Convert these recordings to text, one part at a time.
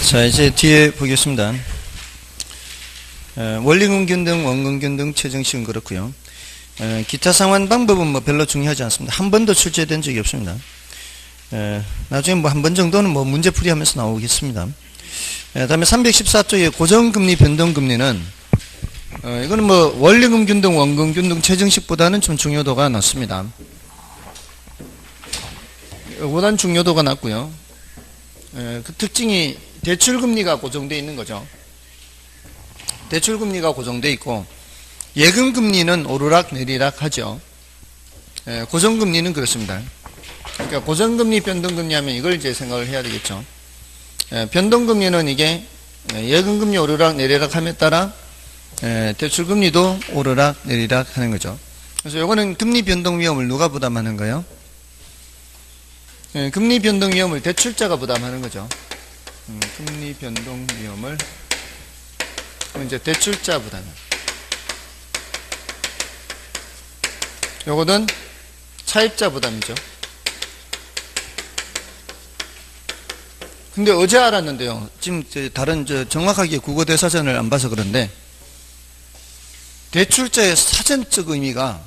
자, 이제 뒤에 보겠습니다. 원리근균등, 원근균등, 최정식은 그렇고요. 기타 상환 방법은 뭐 별로 중요하지 않습니다. 한 번도 출제된 적이 없습니다. 나중에 뭐 한 번 정도는 뭐 문제풀이 하면서 나오겠습니다. 다음에 314쪽의 고정금리, 변동금리는 이거는 뭐 원리금균등, 원근균등, 최정식보다는 좀 중요도가 낮습니다. 보다는 중요도가 낮고요. 그 특징이 대출금리가 고정되어 있는 거죠. 대출금리가 고정되어 있고 예금금리는 오르락 내리락 하죠. 고정금리는 그렇습니다. 그러니까 고정금리, 변동금리 하면 이걸 이제 생각을 해야 되겠죠. 변동금리는 이게 예금금리 오르락 내리락 함에 따라 대출금리도 오르락 내리락 하는 거죠. 그래서 이거는 금리 변동 위험을 누가 부담하는 거예요? 금리 변동 위험을 대출자가 부담하는 거죠. 금리 변동 위험을 이제 대출자 부담. 요거는 차입자 부담이죠. 근데 어제 알았는데요. 지금 다른 정확하게 국어 대사전을 안 봐서 그런데 대출자의 사전적 의미가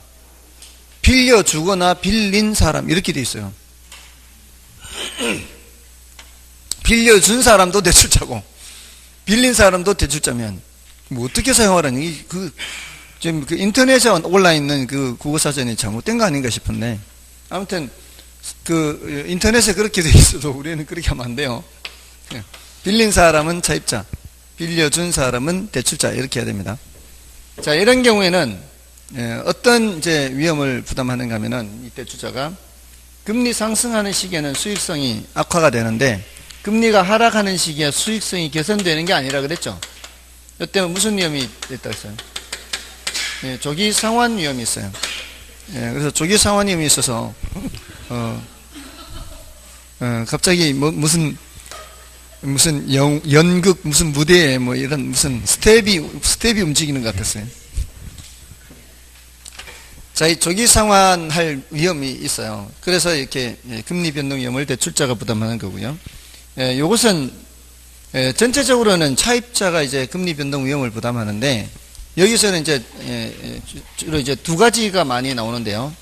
빌려주거나 빌린 사람 이렇게 돼 있어요. 빌려준 사람도 대출자고 빌린 사람도 대출자면 뭐 어떻게 사용하라니 지금 그 인터넷에 올라 있는 그 국어사전이 잘못된 거 아닌가 싶은데 아무튼 그 인터넷에 그렇게 돼 있어도 우리는 그렇게 하면 안 돼요. 빌린 사람은 차입자, 빌려준 사람은 대출자 이렇게 해야 됩니다. 자, 이런 경우에는 어떤 이제 위험을 부담하는가 하면은 이 대출자가 금리 상승하는 시기에는 수익성이 악화가 되는데 금리가 하락하는 시기에 수익성이 개선되는 게 아니라 그랬죠. 이때 무슨 위험이 있다고 했어요? 조기 상환 위험이 있어요. 그래서 조기 상환 위험이 있어서 갑자기 뭐 무슨 연극 무슨 무대에 뭐 이런 무슨 스텝이 움직이는 것 같았어요. 자, 이 조기 상환할 위험이 있어요. 그래서 이렇게 금리 변동 위험을 대출자가 부담하는 거고요. 요것은 전체적으로는 차입자가 이제 금리 변동 위험을 부담하는데 여기서는 이제 주로 이제 두 가지가 많이 나오는데요.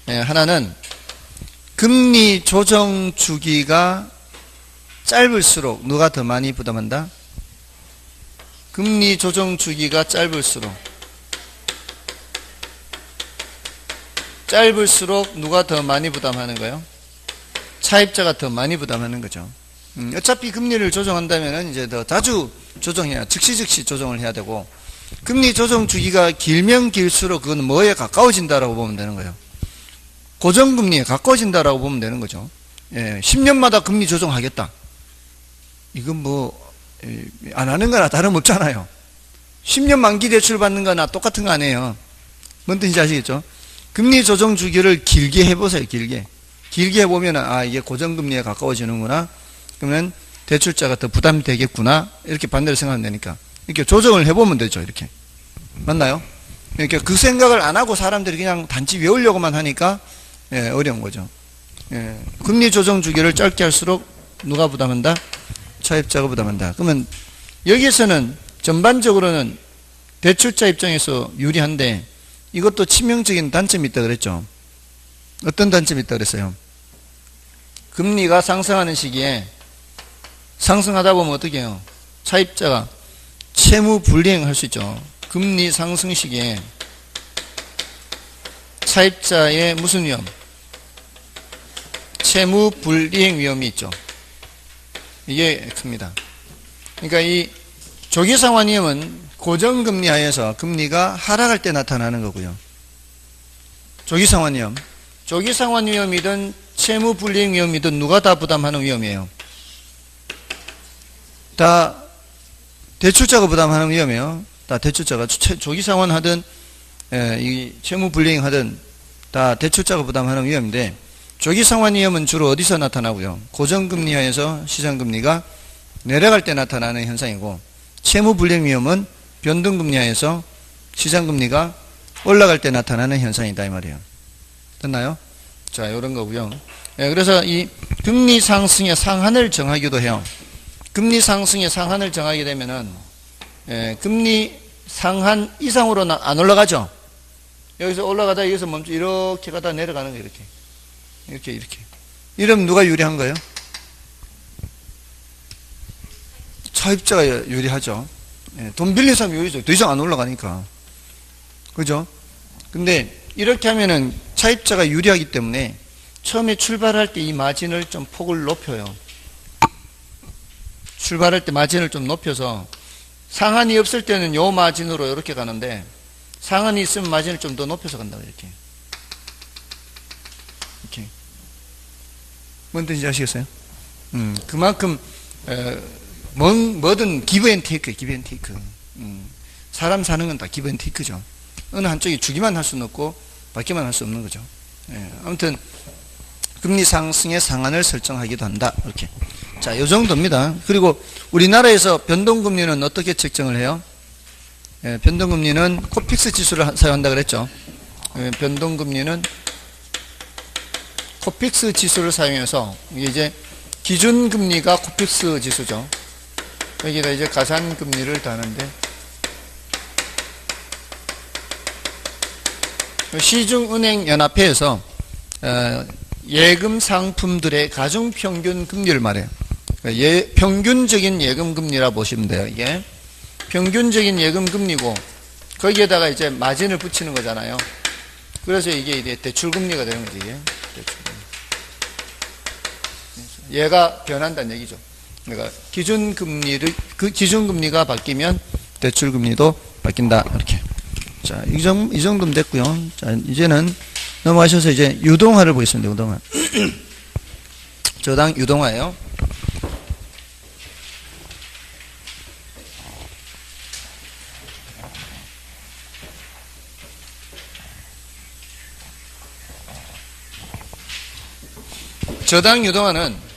하나는 금리 조정 주기가 짧을수록 누가 더 많이 부담한다? 금리 조정 주기가 짧을수록 누가 더 많이 부담하는 거예요? 차입자가 더 많이 부담하는 거죠. 어차피 금리를 조정한다면 이제 더 자주 조정해야, 즉시 조정을 해야 되고, 금리 조정 주기가 길면 길수록 그건 뭐에 가까워진다라고 보면 되는 거예요. 고정금리에 가까워진다라고 보면 되는 거죠. 10년마다 금리 조정하겠다. 이건 뭐, 안 하는 거나 다름없잖아요. 10년 만기 대출 받는 거나 똑같은 거 아니에요. 뭔 뜻인지 아시겠죠? 금리 조정 주기를 길게 해보세요, 길게 해보면은, 이게 고정금리에 가까워지는구나. 그러면 대출자가 더 부담이 되겠구나. 이렇게 반대로 생각하면 되니까. 이렇게 조정을 해보면 되죠, 이렇게. 맞나요? 그러니까 그 생각을 안 하고 사람들이 그냥 단지 외우려고만 하니까, 어려운 거죠. 금리 조정 주기를 짧게 할수록 누가 부담한다? 차입자가 부담한다. 그러면 여기에서는 전반적으로는 대출자 입장에서 유리한데 이것도 치명적인 단점이 있다 그랬죠. 어떤 단점이 있다 그랬어요? 금리가 상승하는 시기에 상승하다 보면 어떻게 해요? 차입자가 채무 불이행할 수 있죠. 금리 상승 시기에 차입자의 무슨 위험? 채무 불이행 위험이 있죠. 이게 큽니다. 그러니까 이 조기 상환 위험은 고정금리 하에서 금리가 하락할 때 나타나는 거고요. 조기 상환 위험. 조기 상환 위험이든 채무 불이행 위험이든 누가 다 부담하는 위험이에요? 다 대출자가 부담하는 위험이에요. 다 대출자가 조기 상환 하든 이 채무 불이행 하든 다 대출자가 부담하는 위험인데 조기 상환 위험은 주로 어디서 나타나고요? 고정금리 하에서 시장금리가 내려갈 때 나타나는 현상이고 채무 불이행 위험은 변동금리 하에서 시장금리가 올라갈 때 나타나는 현상이다 이 말이에요. 됐나요? 자, 이런 거고요. 그래서 이 금리 상승의 상한을 정하기도 해요. 금리 상승의 상한을 정하게 되면은 금리 상한 이상으로는 안 올라가죠. 여기서 올라가다 여기서 멈춰 이렇게 가다 내려가는 거예요. 이렇게. 이러면 누가 유리한 거예요? 차입자가 유리하죠. 돈 빌린 사람이 유리죠. 더 이상 안 올라가니까. 그죠? 근데 이렇게 하면은 차입자가 유리하기 때문에 처음에 출발할 때 이 마진을 좀 폭을 높여요. 출발할 때 마진을 좀 높여서 상한이 없을 때는 요 마진으로 이렇게 가는데 상한이 있으면 마진을 좀 더 높여서 간다고 이렇게. 뭔 뜻인지 아시겠어요? 그만큼 뭐든 기브 앤 테이크. 사람 사는 건 다 기브 앤 테이크죠. 어느 한쪽이 주기만 할 수는 없고 받기만 할 수 없는 거죠. 아무튼 금리 상승의 상한을 설정하기도 한다. 이렇게. 자, 이 정도입니다. 그리고 우리나라에서 변동금리는 어떻게 책정을 해요? 변동금리는 코픽스 지수를 사용한다 그랬죠. 변동금리는 코픽스 지수를 사용해서 이게 이제 기준금리가 코픽스 지수죠. 여기다 이제 가산금리를 더하는데 시중은행연합회에서 예금 상품들의 가중평균 금리를 말해요. 평균적인 예금 금리라 보시면 돼요. 이게 평균적인 예금 금리고 거기에다가 이제 마진을 붙이는 거잖아요. 그래서 이게 대출 금리가 되는 거지. 이게 대출 금리. 얘가 변한다는 얘기죠. 그러니까 그 기준금리가 바뀌면 대출금리도 바뀐다. 이렇게. 자, 이 정도면 됐고요. 자, 이제는 넘어가셔서 이제 유동화를 보겠습니다. 유동화. 저당 유동화예요. 저당 유동화는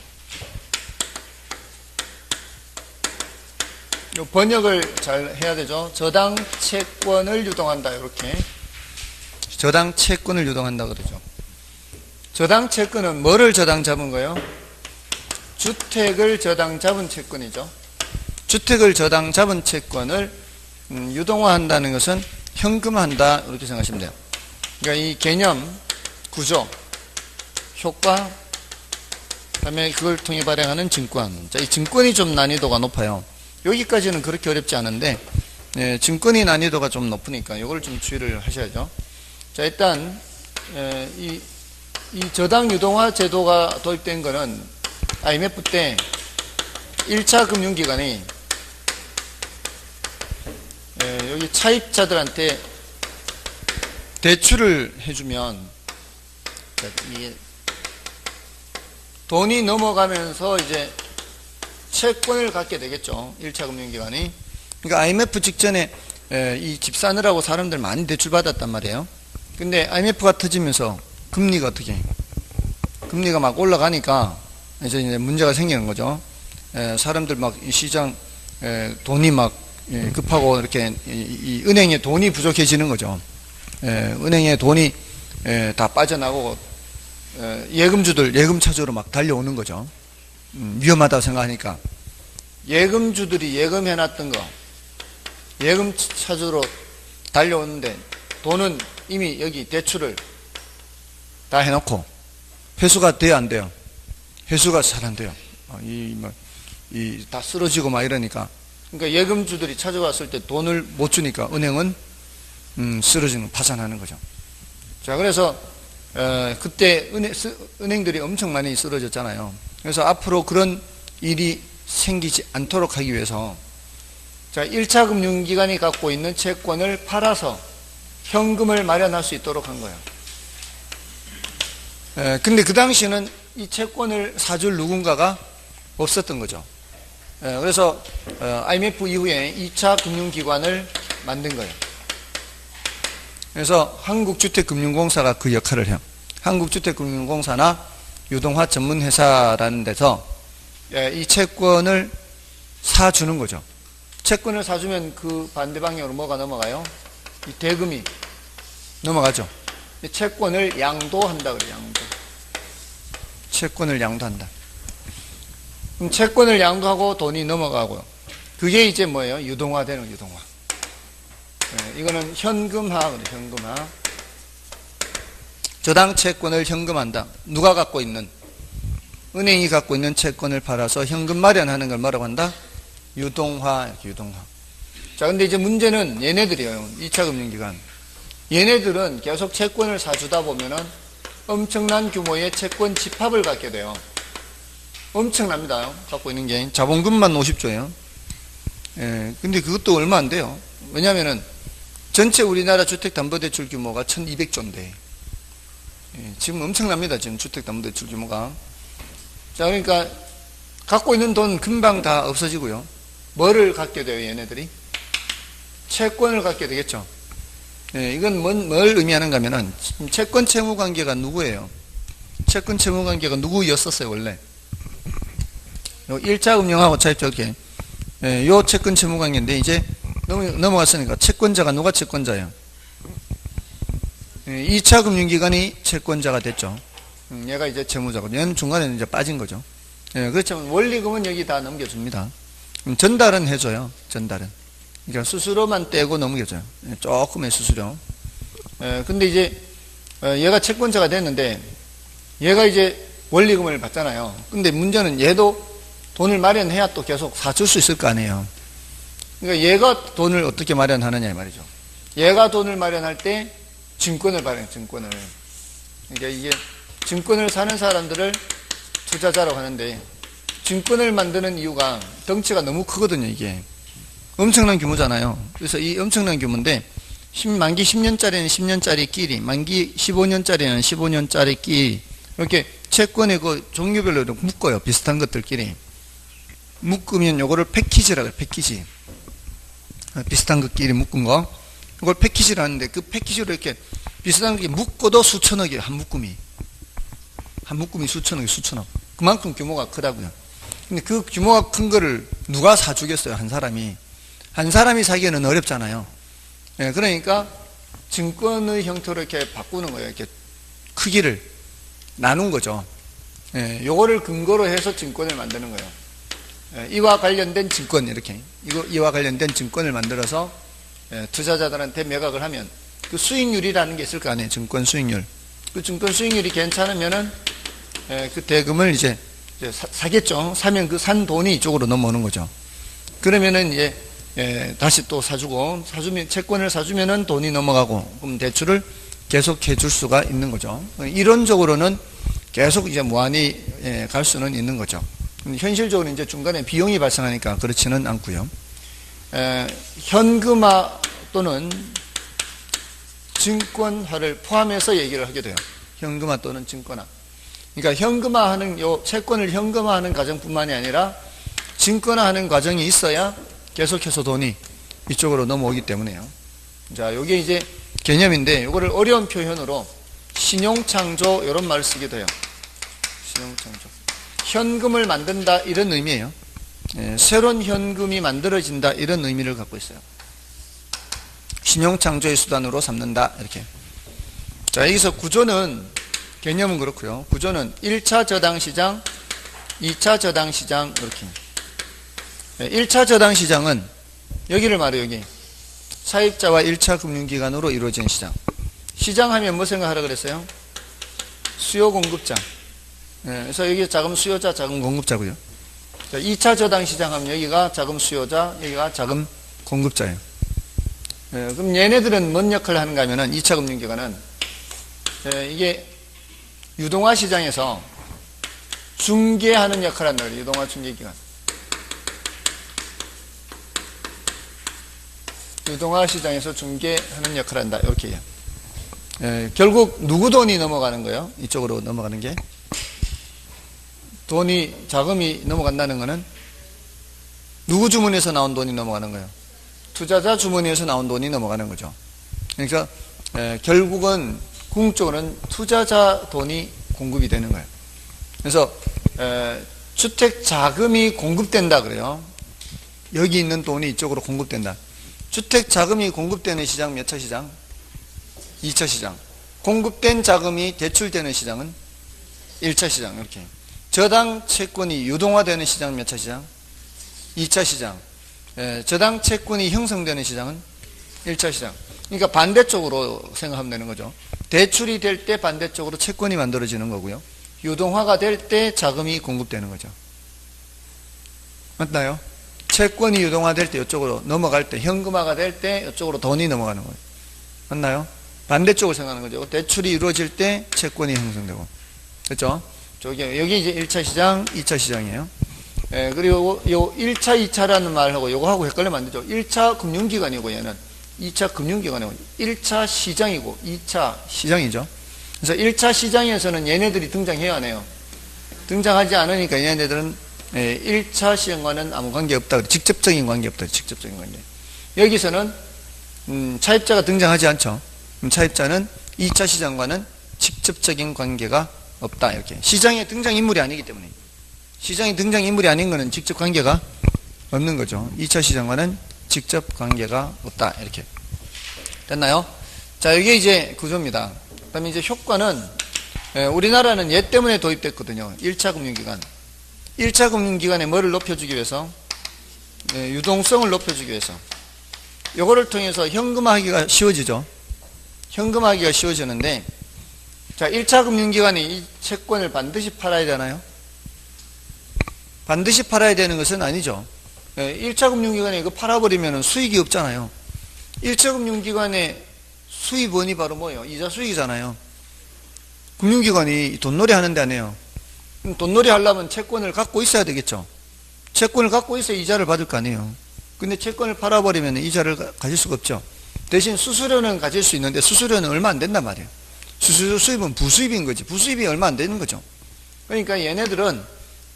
번역을 잘 해야 되죠. 저당 채권을 유동한다. 이렇게. 저당 채권을 유동한다 그러죠. 저당 채권은 뭐를 저당 잡은 거예요? 주택을 저당 잡은 채권이죠. 주택을 저당 잡은 채권을 유동화한다는 것은 현금화한다. 이렇게 생각하시면 돼요. 그러니까 이 개념, 구조, 효과, 그다음에 그걸 통해 발행하는 증권. 자, 이 증권이 좀 난이도가 높아요. 여기까지는 그렇게 어렵지 않은데 증권이 난이도가 좀 높으니까 이걸 좀 주의를 하셔야죠. 자, 일단 이 저당 유동화 제도가 도입된 거는 IMF 때 1차 금융기관이 여기 차입자들한테 대출을 해주면 이게 돈이 넘어가면서 이제 채권을 갖게 되겠죠. 1차 금융기관이. 그러니까 IMF 직전에 이 집 사느라고 사람들 많이 대출받았단 말이에요. 근데 IMF가 터지면서 금리가 어떻게? 금리가 막 올라가니까 이제 문제가 생기는 거죠. 사람들 막 시장 돈이 막 급하고 이렇게 이 은행에 돈이 부족해지는 거죠. 은행에 돈이 다 빠져나가고 예금주들 예금 찾으러 막 달려오는 거죠. 위험하다고 생각하니까 예금주들이 예금해놨던 거 예금 찾으러 달려오는데 돈은 이미 여기 대출을 다 해놓고 회수가 돼야 안 돼요. 회수가 잘 안 돼요. 다 쓰러지고 막 이러니까. 그러니까 예금주들이 찾아왔을 때 돈을 못 주니까 은행은 쓰러지는 파산하는 거죠. 자, 그래서 그때 은행들이 엄청 많이 쓰러졌잖아요. 그래서 앞으로 그런 일이 생기지 않도록 하기 위해서 자, 1차 금융기관이 갖고 있는 채권을 팔아서 현금을 마련할 수 있도록 한 거예요. 근데 그 당시에는 이 채권을 사줄 누군가가 없었던 거죠. 그래서 IMF 이후에 2차 금융기관을 만든 거예요. 그래서 한국주택금융공사가 그 역할을 해요. 한국주택금융공사나 유동화 전문회사라는 데서 이 채권을 사주는 거죠. 채권을 사주면 그 반대 방향으로 뭐가 넘어가요? 이 대금이 넘어가죠. 이 채권을 양도한다 그래요. 양도. 채권을 양도한다. 그럼 채권을 양도하고 돈이 넘어가고요. 그게 이제 뭐예요? 유동화되는 유동화. 이거는 현금화, 현금화. 저당 채권을 현금한다. 누가 갖고 있는? 은행이 갖고 있는 채권을 팔아서 현금 마련하는 걸 뭐라고 한다? 유동화, 유동화. 자, 근데 이제 문제는 얘네들이에요. 2차 금융기관. 얘네들은 계속 채권을 사주다 보면은 엄청난 규모의 채권 집합을 갖게 돼요. 엄청납니다. 갖고 있는 게. 자본금만 50조예요. 예, 근데 그것도 얼마 안 돼요. 왜냐면은 전체 우리나라 주택담보대출 규모가 1200조인데. 예, 지금 엄청납니다. 지금 주택담보대출 규모가. 자, 그러니까 갖고 있는 돈 금방 다 없어지고요. 뭐를 갖게 돼요, 얘네들이? 채권을 갖게 되겠죠. 예, 이건 뭘 의미하는가 하면은 채권 채무 관계가 누구예요? 채권 채무 관계가 누구였었어요, 원래? 요 1차 금융하고 차입자 이렇게. 예, 요 채권 채무 관계인데 이제 넘어갔으니까 채권자가 누가 채권자예요? 예, 2차 금융기관이 채권자가 됐죠. 얘가 이제 채무자고, 얘는 중간에 이제 빠진 거죠. 예, 그렇지만 원리금은 여기 다 넘겨줍니다. 전달은 해줘요. 전달은. 그러니까 수수료만 떼고 넘겨줘요. 예, 조금의 수수료. 예, 근데 이제 얘가 채권자가 됐는데 얘가 이제 원리금을 받잖아요. 근데 문제는 얘도 돈을 마련해야 또 계속 사줄 수 있을 거 아니에요. 그러니까 얘가 돈을 어떻게 마련하느냐 말이죠. 얘가 돈을 마련할 때 증권을 발행해요. 증권을. 그러니까 이게 증권을 사는 사람들을 투자자라고 하는데 증권을 만드는 이유가 덩치가 너무 크거든요. 이게 엄청난 규모잖아요. 그래서 이 엄청난 규모인데 만기 10년짜리는 10년짜리 끼리, 만기 15년짜리는 15년짜리 끼리 이렇게 채권의 그 종류별로 묶어요. 비슷한 것들끼리 묶으면 요거를 패키지라고 해요. 패키지. 비슷한 것끼리 묶은 거 이걸 패키지를 하는데 그 패키지로 이렇게 비슷한 게 묶어도 수천억이에요. 한 묶음이 수천억. 그만큼 규모가 크다고요. 근데 그 규모가 큰 거를 누가 사주겠어요? 한 사람이 사기에는 어렵잖아요. 예, 그러니까 증권의 형태로 이렇게 바꾸는 거예요. 이렇게 크기를 나눈 거죠. 예, 요거를 근거로 해서 증권을 만드는 거예요. 예, 이와 관련된 증권 이와 관련된 증권을 만들어서 예, 투자자들한테 매각을 하면 그 수익률이라는 게 있을 거 아니에요. 증권 수익률. 그 증권 수익률이 괜찮으면은 예, 그 대금을 이제 사겠죠. 사면 그 산 돈이 이쪽으로 넘어오는 거죠. 그러면은 이제 예, 다시 또 사주면 채권을 사주면은 돈이 넘어가고 그럼 대출을 계속 해줄 수가 있는 거죠. 이론적으로는 계속 이제 무한히 예, 갈 수는 있는 거죠. 현실적으로 이제 중간에 비용이 발생하니까 그렇지는 않고요. 현금화 또는 증권화를 포함해서 얘기를 하게 돼요. 현금화 또는 증권화. 그러니까 현금화하는 요 채권을 현금화하는 과정뿐만이 아니라 증권화하는 과정이 있어야 계속해서 돈이 이쪽으로 넘어오기 때문에요. 자, 요게 이제 개념인데 요거를 어려운 표현으로 신용창조 이런 말을 쓰기도 해요. 신용창조. 현금을 만든다 이런 의미예요. 예, 새로운 현금이 만들어진다 이런 의미를 갖고 있어요. 신용창조의 수단으로 삼는다 이렇게. 자, 여기서 구조는 개념은 그렇고요. 구조는 1차 저당시장, 2차 저당시장 이렇게. 1차 저당시장은 여기를 말해요. 여기 사입자와 1차 금융기관으로 이루어진 시장. 시장하면 뭐 생각하라 그랬어요? 수요 공급자. 그래서 여기 자금 수요자, 자금 공급자고요. 2차 저당시장하면 여기가 자금 수요자, 여기가 자금 공급자예요. 그럼 얘네들은 뭔 역할을 하는가 하면은 2차 금융기관은 이게 유동화 시장에서 중개하는 역할을 한다. 유동화 중개기관. 유동화 시장에서 중개하는 역할을 한다. 이렇게 해요. 결국 누구 돈이 넘어가는 거예요? 이쪽으로 넘어가는 게. 자금이 넘어간다는 거는 누구 주머니에서 나온 돈이 넘어가는 거예요? 투자자 주머니에서 나온 돈이 넘어가는 거죠. 그러니까 결국은 궁극적으로는 투자자 돈이 공급이 되는 거예요. 그래서 주택 자금이 공급된다 그래요. 여기 있는 돈이 이쪽으로 공급된다. 주택 자금이 공급되는 시장 몇 차 시장? 2차 시장. 공급된 자금이 대출되는 시장은 1차 시장. 이렇게. 저당 채권이 유동화되는 시장은 몇 차 시장? 2차 시장. 저당 채권이 형성되는 시장은 1차 시장. 그러니까 반대쪽으로 생각하면 되는 거죠. 대출이 될 때 반대쪽으로 채권이 만들어지는 거고요. 유동화가 될 때 자금이 공급되는 거죠. 맞나요? 채권이 유동화될 때 이쪽으로 넘어갈 때, 현금화가 될 때 이쪽으로 돈이 넘어가는 거예요. 맞나요? 반대쪽으로 생각하는 거죠. 대출이 이루어질 때 채권이 형성되고. 그렇죠? 여기 이제 1차 시장, 2차 시장이에요. 그리고 요 1차, 2차라는 말하고 요거하고 헷갈리면 안 되죠. 1차 금융기관이고 얘는 2차 금융기관이고 1차 시장이고 2차 시장이죠. 그래서 1차 시장에서는 얘네들이 등장해야 하네요. 등장하지 않으니까 얘네들은 1차 시장과는 아무 관계없다. 직접적인 관계없다. 직접적인 관계. 여기서는 차입자가 등장하지 않죠. 차입자는 2차 시장과는 직접적인 관계가 없다. 이렇게. 시장의 등장인물이 아니기 때문에. 시장의 등장인물이 아닌 것은 직접 관계가 없는 거죠. 2차 시장과는 직접 관계가 없다. 이렇게. 됐나요? 자, 이게 이제 구조입니다. 그 다음에 이제 효과는, 우리나라는 얘 때문에 도입됐거든요. 1차 금융기관. 1차 금융기관의 뭐를 높여주기 위해서? 유동성을 높여주기 위해서. 요거를 통해서 현금화하기가 쉬워지죠. 현금화하기가 쉬워지는데, 자, 1차 금융기관이 이 채권을 반드시 팔아야 되나요? 반드시 팔아야 되는 것은 아니죠. 1차 금융기관에 이거 팔아버리면 수익이 없잖아요. 1차 금융기관의 수입원이 바로 뭐예요? 이자 수익이잖아요. 금융기관이 돈놀이 하는 데 아니에요. 돈놀이 하려면 채권을 갖고 있어야 되겠죠. 채권을 갖고 있어야 이자를 받을 거 아니에요. 근데 채권을 팔아버리면 이자를 가질 수가 없죠. 대신 수수료는 가질 수 있는데 수수료는 얼마 안 된단 말이에요. 수수료 수입은 부수입인 거지. 부수입이 얼마 안 되는 거죠. 그러니까 얘네들은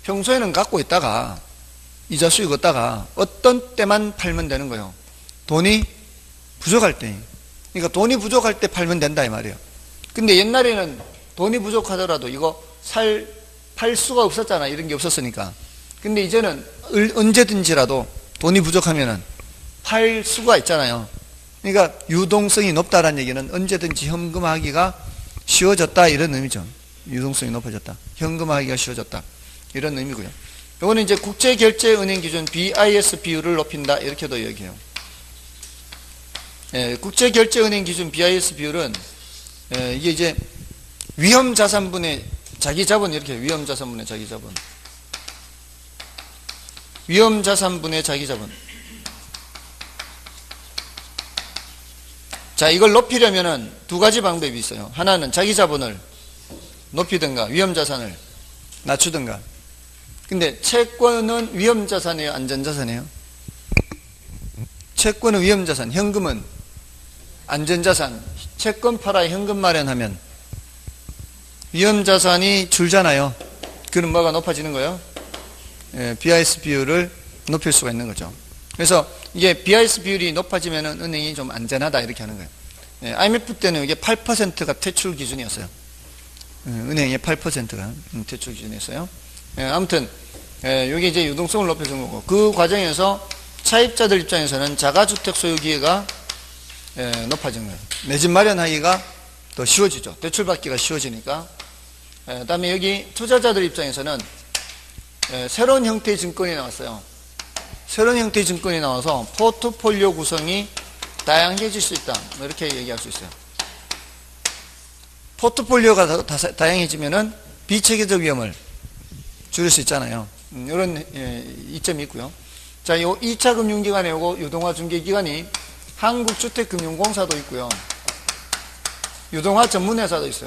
평소에는 갖고 있다가 이자 수익 얻다가 어떤 때만 팔면 되는 거예요. 돈이 부족할 때. 그러니까 돈이 부족할 때 팔면 된다 이 말이에요. 근데 옛날에는 돈이 부족하더라도 이거 팔 수가 없었잖아. 이런 게 없었으니까. 근데 이제는 언제든지라도 돈이 부족하면은 팔 수가 있잖아요. 그러니까 유동성이 높다라는 얘기는 언제든지 현금화하기가 쉬워졌다 이런 의미죠. 유동성이 높아졌다. 현금화하기가 쉬워졌다. 이런 의미고요. 이거는 이제 국제결제은행 기준 BIS 비율을 높인다 이렇게도 얘기해요. 국제결제은행 기준 BIS 비율은 이게 이제 위험자산분의 자기자본 이렇게 위험자산분의 자기자본. 위험자산분의 자기자본. 자, 이걸 높이려면은 두 가지 방법이 있어요. 하나는 자기자본을 높이든가 위험자산을 낮추든가. 근데 채권은 위험자산이에요? 안전자산이에요? 채권은 위험자산, 현금은 안전자산. 채권 팔아 현금 마련하면 위험자산이 줄잖아요. 그럼 뭐가 높아지는 거예요? BIS 비율을 높일 수가 있는 거죠. 그래서 이게 BIS 비율이 높아지면 은행이 좀 안전하다 이렇게 하는 거예요. IMF 때는 이게 8%가 퇴출 기준이었어요. 은행의 8%가 퇴출 기준이었어요. 아무튼 이게 이제 유동성을 높여준 거고 그 과정에서 차입자들 입장에서는 자가주택 소유 기회가 높아진 거예요. 내 집 마련하기가 더 쉬워지죠. 대출받기가 쉬워지니까. 그 다음에 여기 투자자들 입장에서는 새로운 형태의 증권이 나왔어요. 새로운 형태의 증권이 나와서 포트폴리오 구성이 다양해질 수 있다. 뭐 이렇게 얘기할 수 있어요. 포트폴리오가 다양해지면은 비체계적 위험을 줄일 수 있잖아요. 이런 이점이 있고요. 자, 요 2차 금융기관에 요거 유동화 중개기관이 한국주택금융공사도 있고요. 유동화 전문회사도 있어요.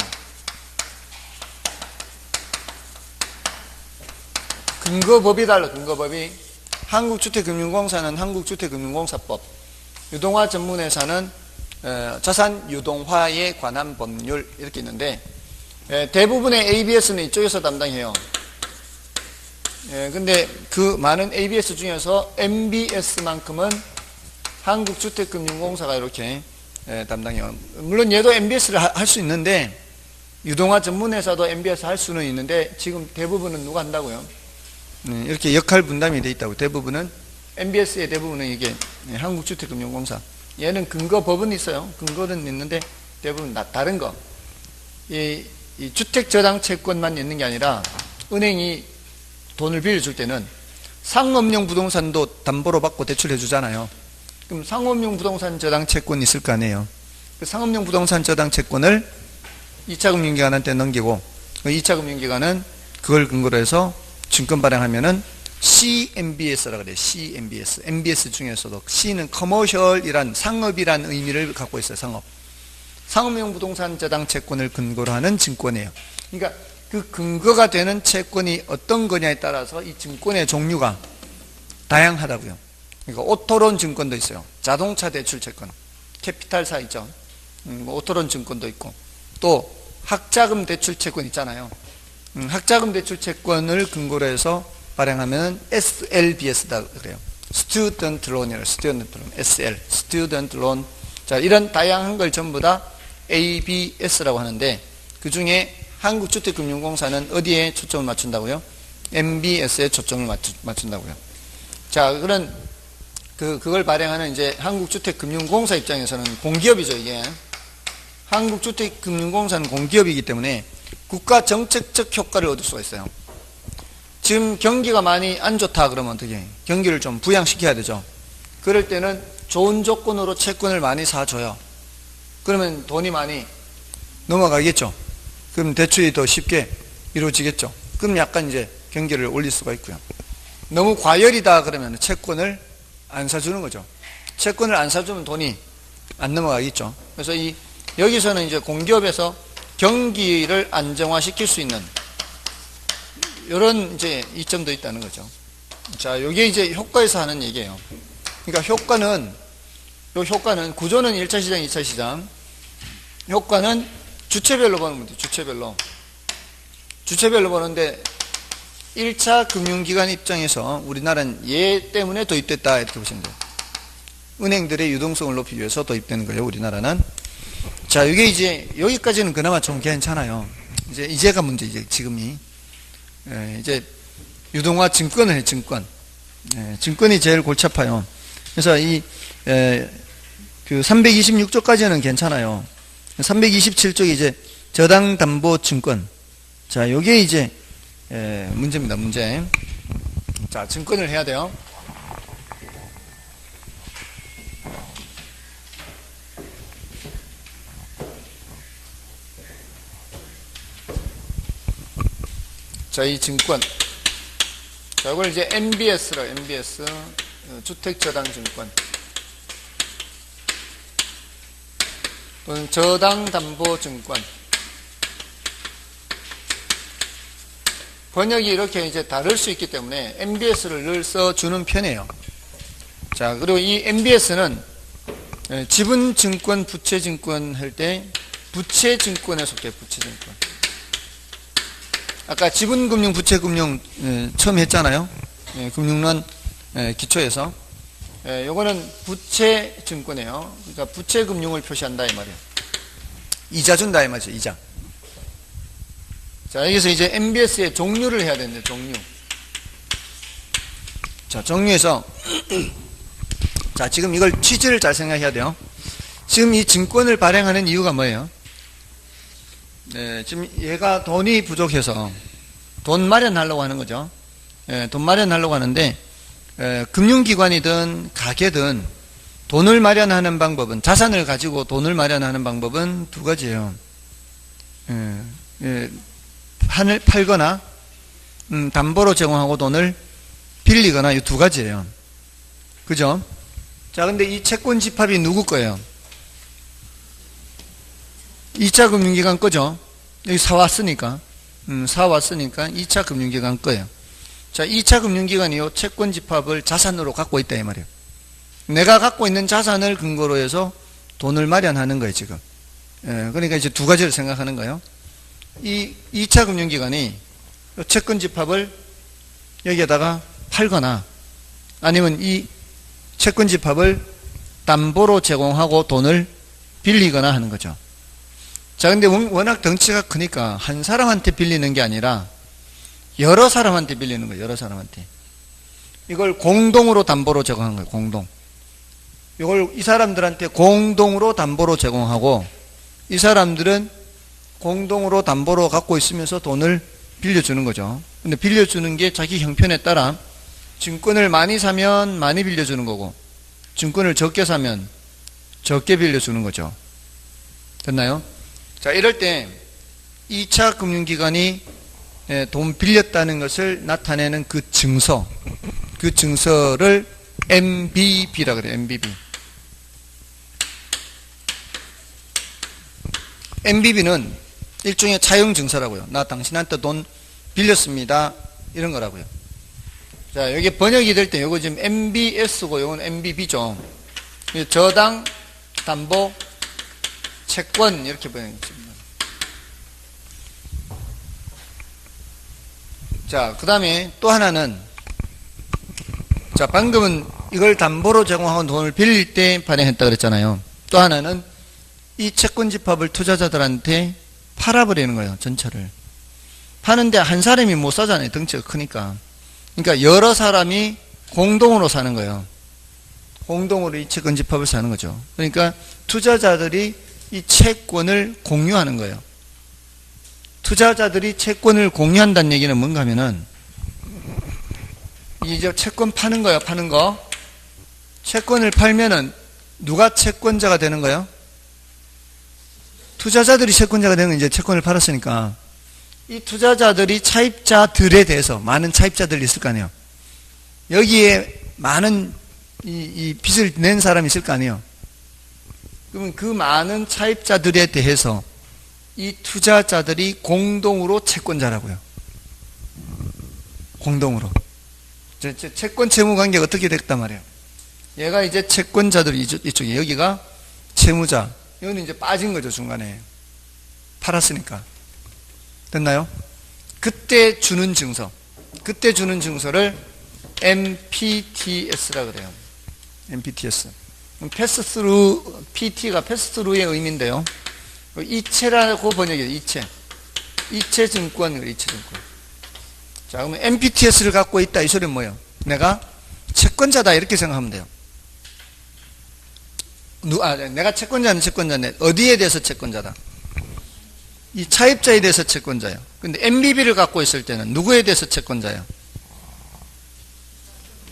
근거법이 달라, 근거법이. 한국주택금융공사는 한국주택금융공사법, 유동화 전문회사는 자산 유동화에 관한 법률 이렇게 있는데 대부분의 ABS는 이쪽에서 담당해요. 근데 그 많은 ABS 중에서 MBS만큼은 한국주택금융공사가 이렇게 담당해요. 물론 얘도 MBS를 할 수 있는데 유동화 전문회사도 MBS 할 수는 있는데 지금 대부분은 누가 한다고요? 이렇게 역할 분담이 돼 있다고. 대부분은 MBS의 대부분은 이게 한국주택금융공사. 얘는 근거법은 있어요. 근거는 있는데 대부분 다른 거. 이 주택저당 채권만 있는 게 아니라 은행이 돈을 빌려줄 때는 상업용 부동산도 담보로 받고 대출해 주잖아요. 그럼 상업용 부동산 저당 채권이 있을 거 아니에요. 그 상업용 부동산 저당 채권을 2차 금융기관한테 넘기고, 그 2차 금융기관은 그걸 근거로 해서 증권 발행하면은 CMBS라고 그래요. CMBS. MBS 중에서도 C는 커머셜이란 상업이란 의미를 갖고 있어요. 상업용 부동산 저당 채권을 근거로 하는 증권이에요. 그러니까 그 근거가 되는 채권이 어떤 거냐에 따라서 이 증권의 종류가 다양하다고요. 그러니까 오토론 증권도 있어요. 자동차 대출 채권, 캐피탈사 있죠. 오토론 증권도 있고, 또 학자금 대출 채권 있잖아요. 학자금 대출 채권을 근거로 해서 발행하면 SLBS다 그래요. Student Loan이에요. Student Loan, SL, Student Loan. 자, 이런 다양한 걸 전부 다 ABS라고 하는데, 그 중에 한국주택금융공사는 어디에 초점을 맞춘다고요? MBS에 초점을 맞춘다고요. 자, 그걸 발행하는 이제 한국주택금융공사 입장에서는 공기업이죠, 이게. 한국주택금융공사는 공기업이기 때문에 국가 정책적 효과를 얻을 수가 있어요. 지금 경기가 많이 안 좋다 그러면 어떻게? 경기를 좀 부양시켜야 되죠. 그럴 때는 좋은 조건으로 채권을 많이 사줘요. 그러면 돈이 많이 넘어가겠죠. 그럼 대출이 더 쉽게 이루어지겠죠. 그럼 약간 이제 경기를 올릴 수가 있고요. 너무 과열이다 그러면 채권을 안 사주는 거죠. 채권을 안 사주면 돈이 안 넘어가겠죠. 그래서 여기서는 이제 공기업에서 경기를 안정화시킬 수 있는 이런 이제 이점도 있다는 거죠. 자, 이게 이제 효과에서 하는 얘기예요. 그러니까 효과는 구조는 1차 시장, 2차 시장. 효과는 주체별로 보는 거죠. 주체별로 보는데 1차 금융기관 입장에서 우리나라는 얘 때문에 도입됐다 이렇게 보시면 돼요. 은행들의 유동성을 높이기 위해서 도입되는 거예요. 우리나라는. 자, 이게 이제 여기까지는 그나마 좀 괜찮아요. 이제가 문제, 지금이. 이제 유동화 증권을 해, 증권. 증권이 제일 골치 아파요. 그래서 그 326조까지는 괜찮아요. 327쪽이 이제 저당 담보 증권. 자, 요게 이제 문제입니다. 문제. 자, 증권을 해야 돼요. 자, 이 증권. 자, 이걸 이제 MBS라고, MBS. 주택저당증권. 또는 저당담보증권. 번역이 이렇게 이제 다를 수 있기 때문에 MBS를 늘 써주는 편이에요. 자, 그리고 이 MBS는 지분증권, 부채증권 할 때 부채증권에 속해, 부채증권. 아까 지분금융, 부채금융 처음 했잖아요. 금융론 기초에서. 요거는 부채증권이에요. 그러니까 부채금융을 표시한다 이 말이에요. 이자 준다 이 말이죠. 이자. 자, 여기서 이제 MBS의 종류를 해야 되는데, 종류. 자, 종류에서 자, 지금 이걸 취지를 잘 생각해야 돼요. 지금 이 증권을 발행하는 이유가 뭐예요? 지금 얘가 돈이 부족해서 돈 마련하려고 하는 거죠. 돈 마련하려고 하는데, 금융기관이든 가게든 돈을 마련하는 방법은, 자산을 가지고 돈을 마련하는 방법은 두 가지예요. 팔거나 담보로 제공하고 돈을 빌리거나, 이 두 가지예요. 그죠? 자, 근데 이 채권 집합이 누구 거예요? 2차 금융기관 거죠. 여기 사왔으니까 2차 금융기관 거예요. 자, 2차 금융기관이 요 채권 집합을 자산으로 갖고 있다 이 말이에요. 내가 갖고 있는 자산을 근거로 해서 돈을 마련하는 거예요, 지금. 그러니까 이제 두 가지를 생각하는 거예요. 이 2차 금융기관이 요 채권 집합을 여기에다가 팔거나, 아니면 이 채권 집합을 담보로 제공하고 돈을 빌리거나 하는 거죠. 자, 근데 워낙 덩치가 크니까 한 사람한테 빌리는 게 아니라 여러 사람한테 빌리는 거예요. 여러 사람한테. 이걸 공동으로 담보로 제공하는 거예요. 공동. 이걸 이 사람들한테 공동으로 담보로 제공하고, 이 사람들은 공동으로 담보로 갖고 있으면서 돈을 빌려주는 거죠. 근데 빌려주는 게 자기 형편에 따라 증권을 많이 사면 많이 빌려주는 거고, 증권을 적게 사면 적게 빌려주는 거죠. 됐나요? 자, 이럴 때 2차 금융기관이 돈 빌렸다는 것을 나타내는 그 증서, 그 증서를 MBB라 그래요. MBB. MBB는 일종의 차용 증서라고요. 나 당신한테 돈 빌렸습니다. 이런 거라고요. 자, 여기 번역이 될 때 요거 지금 MBS고 요건 MBB죠. 저당, 담보, 채권 이렇게 번역했습니다. 자, 그 다음에 또 하나는, 자, 방금은 이걸 담보로 제공하고 돈을 빌릴 때 발행했다 그랬잖아요. 또 하나는 이 채권 집합을 투자자들한테 팔아버리는 거예요. 전체를. 파는데 한 사람이 못 사잖아요. 덩치가 크니까. 그러니까 여러 사람이 공동으로 사는 거예요. 공동으로 이 채권 집합을 사는 거죠. 그러니까 투자자들이 이 채권을 공유하는 거예요. 투자자들이 채권을 공유한다는 얘기는 뭔가 하면은, 이제 채권 파는 거예요. 파는 거. 채권을 팔면은 누가 채권자가 되는 거예요? 투자자들이 채권자가 되는 건 이제 채권을 팔았으니까. 이 투자자들이 차입자들에 대해서 많은 차입자들이 있을 거 아니에요. 여기에 많은 이 빚을 낸 사람이 있을 거 아니에요. 그러면 그 많은 차입자들에 대해서 이 투자자들이 공동으로 채권자라고요. 공동으로. 채권 채무 관계가 어떻게 됐단 말이에요. 얘가 이제 채권자들이 이쪽에, 여기가 채무자. 이거는 이제 빠진 거죠, 중간에. 팔았으니까. 됐나요? 그때 주는 증서. 그때 주는 증서를 MPTS라 그래요. MPTS. 패스 스루, PT가 패스 스루의 의미인데요. 이체라고 번역해요. 이체. 이체 증권, 이체 증권. 자, 그러면 MPTS를 갖고 있다. 이 소리는 뭐예요? 내가 채권자다. 이렇게 생각하면 돼요. 내가 채권자는 채권자인데, 어디에 대해서 채권자다? 이 차입자에 대해서 채권자예요. 근데 MBB를 갖고 있을 때는 누구에 대해서 채권자예요?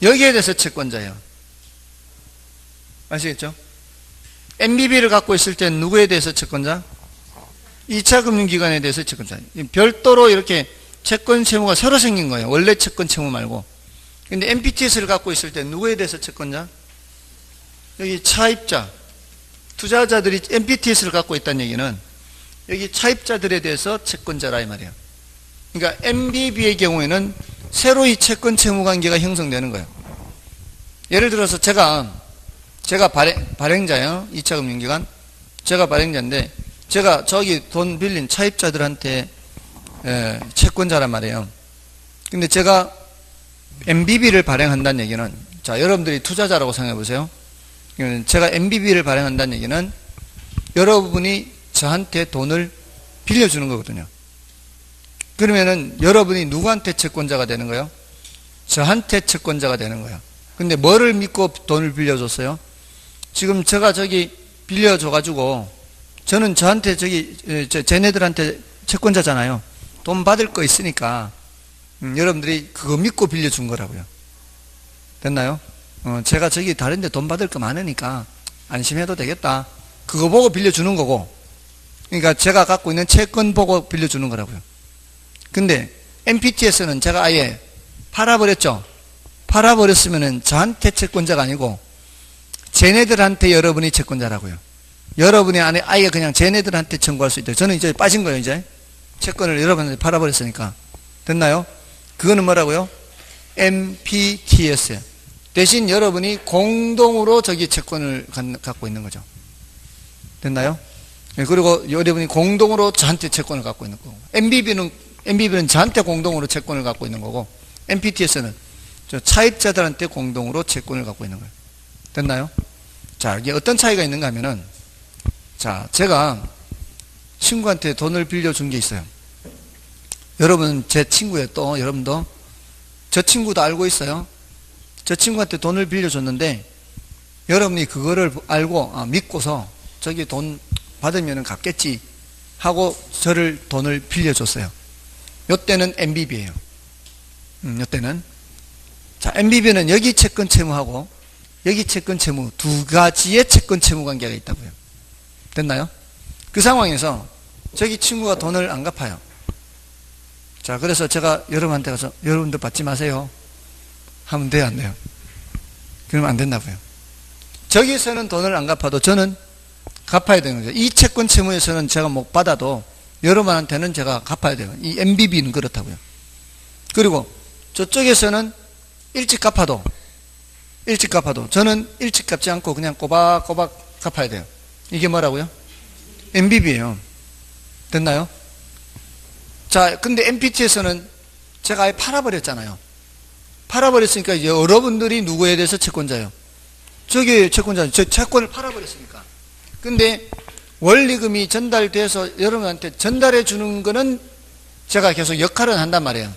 여기에 대해서 채권자예요. 아시겠죠? MBB를 갖고 있을 때는 누구에 대해서 채권자? 2차 금융기관에 대해서 채권자. 별도로 이렇게 채권 채무가 새로 생긴 거예요. 원래 채권 채무 말고. 근데 MPTS를 갖고 있을 때 누구에 대해서 채권자? 여기 차입자. 투자자들이 MPTS를 갖고 있다는 얘기는 여기 차입자들에 대해서 채권자라 이 말이에요. 그러니까 MBB의 경우에는 새로 이 채권 채무 관계가 형성되는 거예요. 예를 들어서 제가 발행자예요. 2차 금융기관. 제가 발행자인데 제가 저기 돈 빌린 차입자들한테 채권자란 말이에요. 근데 제가 MBB를 발행한다는 얘기는, 자, 여러분들이 투자자라고 생각해 보세요. 제가 MBB를 발행한다는 얘기는 여러분이 저한테 돈을 빌려주는 거거든요. 그러면은 여러분이 누구한테 채권자가 되는 거예요? 저한테 채권자가 되는 거예요. 근데 뭐를 믿고 돈을 빌려줬어요? 지금 제가 저기 빌려줘가지고 저는 저한테 쟤네들한테 채권자잖아요. 돈 받을 거 있으니까 여러분들이 그거 믿고 빌려준 거라고요. 됐나요? 제가 저기 다른데 돈 받을 거 많으니까 안심해도 되겠다. 그거 보고 빌려주는 거고, 그러니까 제가 갖고 있는 채권 보고 빌려주는 거라고요. 근데 MPTS는 제가 아예 팔아버렸죠. 팔아버렸으면은 저한테 채권자가 아니고 쟤네들한테 여러분이 채권자라고요. 여러분이 안에 아예 그냥 쟤네들한테 청구할 수 있다. 저는 이제 빠진 거예요. 이제 채권을 여러분한테 팔아버렸으니까. 됐나요? 그거는 뭐라고요? MPTS예요. 대신 여러분이 공동으로 저기 채권을 갖고 있는 거죠. 됐나요? 네, 그리고 여러분이 공동으로 저한테 채권을 갖고 있는 거고, MBB는 저한테 공동으로 채권을 갖고 있는 거고, MPTS는 저 차입자들한테 공동으로 채권을 갖고 있는 거예요. 됐나요? 자, 이게 어떤 차이가 있는가 하면은, 자, 제가 친구한테 돈을 빌려준 게 있어요. 여러분, 제 친구예요. 또 여러분도 저 친구도 알고 있어요. 저 친구한테 돈을 빌려줬는데 여러분이 그거를 알고 믿고서 저기 돈 받으면 갚겠지 하고 저를 돈을 빌려줬어요. 이때는 MBB예요. 이때는. 자, MBB는 여기 채권 채무하고 여기 채권 채무 두 가지의 채권 채무 관계가 있다고요. 됐나요? 그 상황에서 저기 친구가 돈을 안 갚아요. 자, 그래서 제가 여러분한테 가서 여러분들 받지 마세요 하면 돼요, 안 돼요? 그러면 안 된다고요. 저기서는 돈을 안 갚아도 저는 갚아야 되는 거죠. 이 채권 채무에서는 제가 못 받아도 여러분한테는 제가 갚아야 돼요. 이 MBB는 그렇다고요. 그리고 저쪽에서는 일찍 갚아도 저는 일찍 갚지 않고 그냥 꼬박꼬박 갚아야 돼요. 이게 뭐라고요? MBB예요. 됐나요? 자, 근데 MPT에서는 제가 아예 팔아버렸잖아요. 팔아버렸으니까 이제 여러분들이 누구에 대해서 채권자예요? 저기 채권자는 저 채권을 팔아버렸으니까. 근데 원리금이 전달돼서 여러분한테 전달해 주는 거는 제가 계속 역할은 한단 말이에요.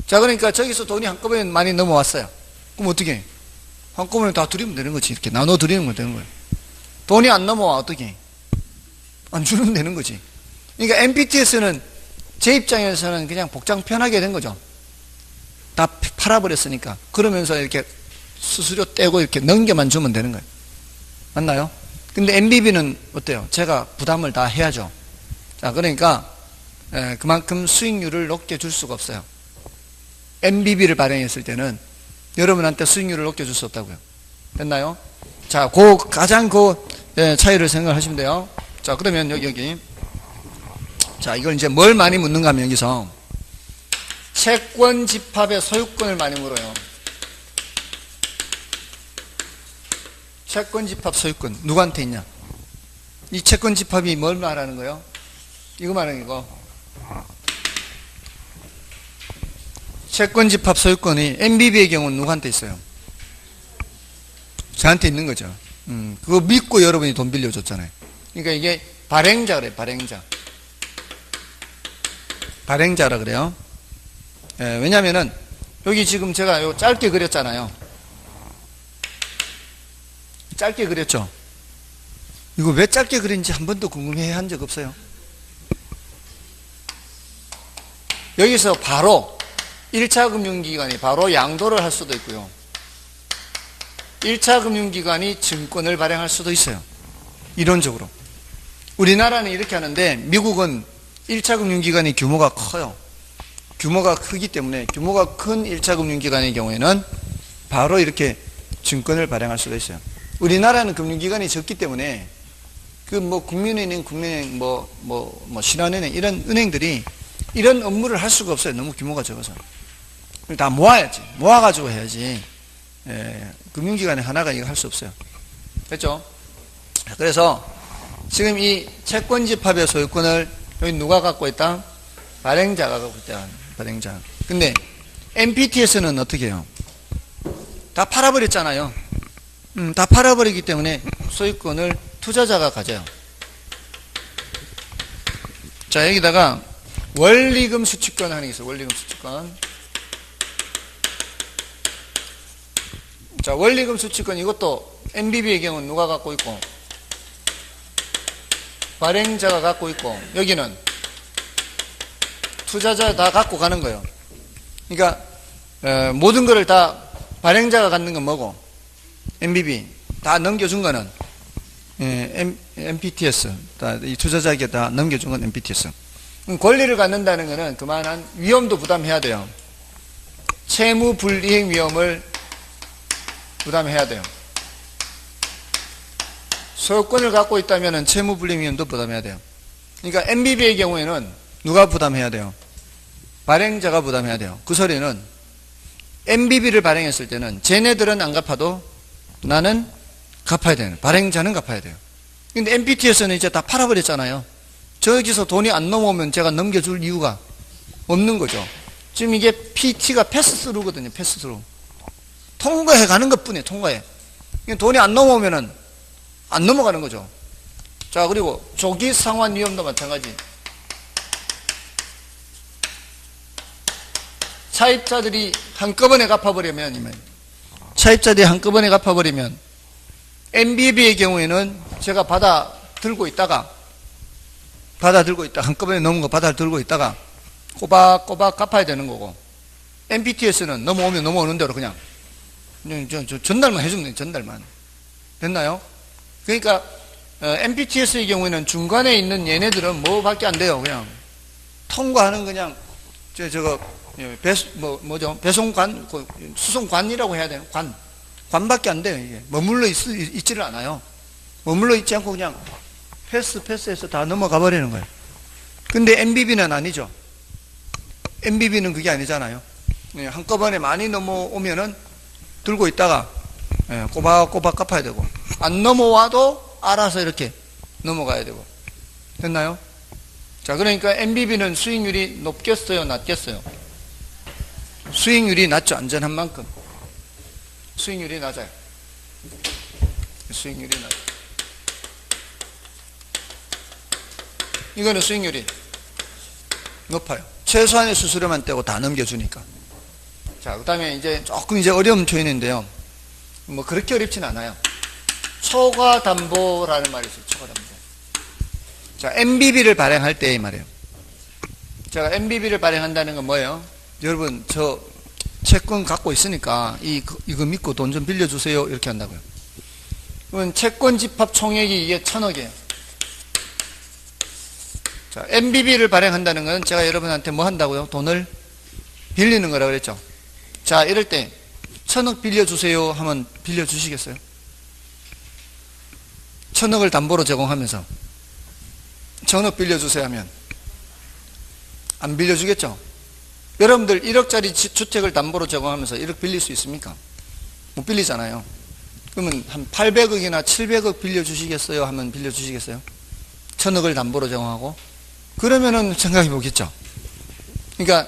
자, 그러니까 저기서 돈이 한꺼번에 많이 넘어왔어요. 그럼 어떻게 해? 한꺼번에 다 드리면 되는 거지. 이렇게 나눠 드리는 거 되는 거예요. 돈이 안 넘어와 어떻게? 안 주면 되는 거지. 그러니까 MPT에서는 제 입장에서는 그냥 복장 편하게 된 거죠. 다 팔아버렸으니까. 그러면서 이렇게 수수료 떼고 이렇게 넘겨만 주면 되는 거예요. 맞나요? 근데 MBB는 어때요? 제가 부담을 다 해야죠. 자, 그러니까 그만큼 수익률을 높게 줄 수가 없어요. MBB를 발행했을 때는 여러분한테 수익률을 높게 줄 수 없다고요. 됐나요? 자, 가장 차이를 생각하시면 돼요. 자, 그러면 여기. 자, 이걸 이제 뭘 많이 묻는가 하면 여기서 채권 집합의 소유권을 많이 물어요. 채권 집합 소유권 누구한테 있냐? 이 채권 집합이 뭘 말하는 거예요? 이거 말하는 거. 채권 집합 소유권이 MBB의 경우는 누구한테 있어요? 저한테 있는 거죠. 그거 믿고 여러분이 돈 빌려줬잖아요. 그러니까 이게 발행자 그래요. 발행자라 그래요. 왜냐면은 여기 지금 제가 요 짧게 그렸잖아요. 짧게 그렸죠. 이거 왜 짧게 그린지 한 번도 궁금해 한 적 없어요. 여기서 바로 1차 금융기관이 바로 양도를 할 수도 있고요. 1차 금융기관이 증권을 발행할 수도 있어요. 이론적으로. 우리나라는 이렇게 하는데 미국은 1차 금융기관이 규모가 커요. 규모가 크기 때문에 규모가 큰 1차 금융기관의 경우에는 바로 이렇게 증권을 발행할 수도 있어요. 우리나라는 금융기관이 적기 때문에 국민은행, 국민은행, 신한은행 이런 은행들이 이런 업무를 할 수가 없어요. 너무 규모가 적어서. 다 모아야지. 모아가지고 해야지. 금융기관에 하나가 이거 할 수 없어요. 됐죠? 그래서 지금 이 채권 집합의 소유권을 여기 누가 갖고 있다? 발행자가 갖고 있다. 발행자. 근데 MPT에서는 어떻게 해요? 다 팔아버렸잖아요. 다 팔아버리기 때문에 소유권을 투자자가 가져요. 자, 여기다가 원리금 수취권 하는 게 있어요. 원리금 수취권. 자, 원리금 수취권 이것도 MBB의 경우는 누가 갖고 있고 발행자가 갖고 있고 여기는 투자자 다 갖고 가는 거예요. 그러니까 모든 거를 다 발행자가 갖는 건 뭐고 MBB 다 넘겨준 거는 MPTS 이 투자자에게 다 넘겨준 건 MPTS. 권리를 갖는다는 것은 그만한 위험도 부담해야 돼요. 채무 불이행 위험을 부담해야 돼요. 소유권을 갖고 있다면 채무 불이행 위험도 부담해야 돼요. 그러니까 MBB의 경우에는 누가 부담해야 돼요? 발행자가 부담해야 돼요. 그 소리는 MBB를 발행했을 때는 쟤네들은 안 갚아도 나는 갚아야 되는, 발행자는 갚아야 돼요. 근데 MPT에서는 이제 다 팔아버렸잖아요. 저기서 돈이 안 넘어오면 제가 넘겨줄 이유가 없는 거죠. 지금 이게 PT가 패스스루거든요. 패스스루. 통과해 가는 것 뿐이에요. 통과해. 돈이 안 넘어오면은 안 넘어가는 거죠. 자, 그리고 조기 상환 위험도 마찬가지. 차입자들이 한꺼번에 갚아버리면, MBB의 경우에는 제가 받아 들고 있다, 한꺼번에 넘은 거 받아 들고 있다가 꼬박꼬박 갚아야 되는 거고, MPTS는 넘어오면 넘어오는 대로 그냥 전달만 해주면 돼요. 전달만. 됐나요? 그러니까 MPTS의 경우에는 중간에 있는 얘네들은 뭐밖에 안 돼요. 그냥 통과하는 그냥 뭐죠? 배송관, 수송관이라고 해야 되나? 관밖에 안 돼요. 이게 머물러 있지를 않아요. 머물러 있지 않고 그냥 패스해서 다 넘어가 버리는 거예요. 근데 MBB는 아니죠. MBB는 그게 아니잖아요. 한꺼번에 많이 넘어오면은 들고 있다가 꼬박꼬박 갚아야 되고, 안 넘어와도 알아서 이렇게 넘어가야 되고. 됐나요? 자, 그러니까 MBB는 수익률이 높겠어요, 낮겠어요? 수익률이 낮죠. 안전한 만큼 수익률이 낮아요. 수익률이 낮아요. 이거는 수익률이 높아요. 최소한의 수수료만 떼고 다 넘겨주니까. 자, 그 다음에 이제 조금 어려운 표현인데요. 뭐 그렇게 어렵진 않아요. 초과담보라는 말이 있어요. 초과담보. 자, MBB를 발행할 때의 말이에요. 제가 MBB를 발행한다는 건 뭐예요? 여러분, 저 채권 갖고 있으니까 이거 믿고 돈 좀 빌려주세요. 이렇게 한다고요. 그러면 채권 집합 총액이 이게 1,000억이에요. 자, MBB를 발행한다는 건 제가 여러분한테 뭐 한다고요? 돈을 빌리는 거라고 그랬죠. 자, 이럴 때 1,000억 빌려주세요 하면 빌려주시겠어요? 1,000억을 담보로 제공하면서 1,000억 빌려주세요 하면 안 빌려주겠죠? 여러분들 1억짜리 주택을 담보로 제공하면서 1억 빌릴 수 있습니까? 못 빌리잖아요. 그러면 한 800억이나 700억 빌려주시겠어요? 하면 빌려주시겠어요? 1,000억을 담보로 제공하고? 그러면은 생각해 보겠죠. 그러니까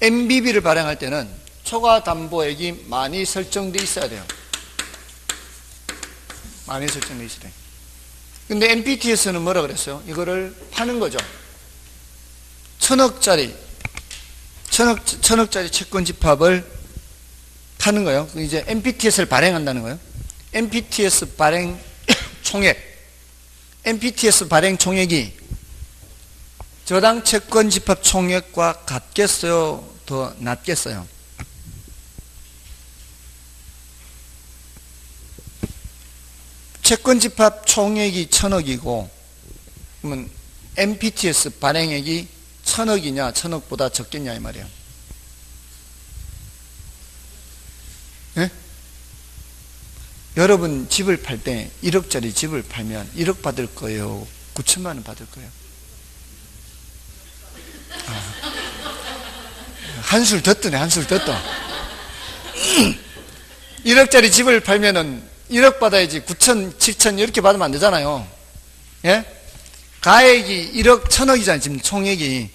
MBB를 발행할 때는 초과 담보액이 많이 설정돼 있어야 돼요. 많이 설정돼 있어야 돼요. 근데 MPTS는 뭐라 그랬어요? 이거를 파는 거죠. 1,000억짜리 채권 집합을 파는 거예요. 이제 MPTS를 발행한다는 거예요. MPTS 발행 총액. MPTS 발행 총액이 저당 채권 집합 총액과 같겠어요? 더 낮겠어요? 채권 집합 총액이 1,000억이고, 그러면 MPTS 발행액이 1,000억이냐, 1,000억보다 적겠냐, 이 말이에요. 네? 여러분 집을 팔 때 1억짜리 집을 팔면 1억 받을 거예요? 9천만 원 받을 거예요? 한술 더 뜨네, 한술 더 떠. 1억짜리 집을 팔면은 1억 받아야지 9천, 7천 이렇게 받으면 안 되잖아요. 예? 가액이 1억, 1,000억이잖아요. 지금 총액이.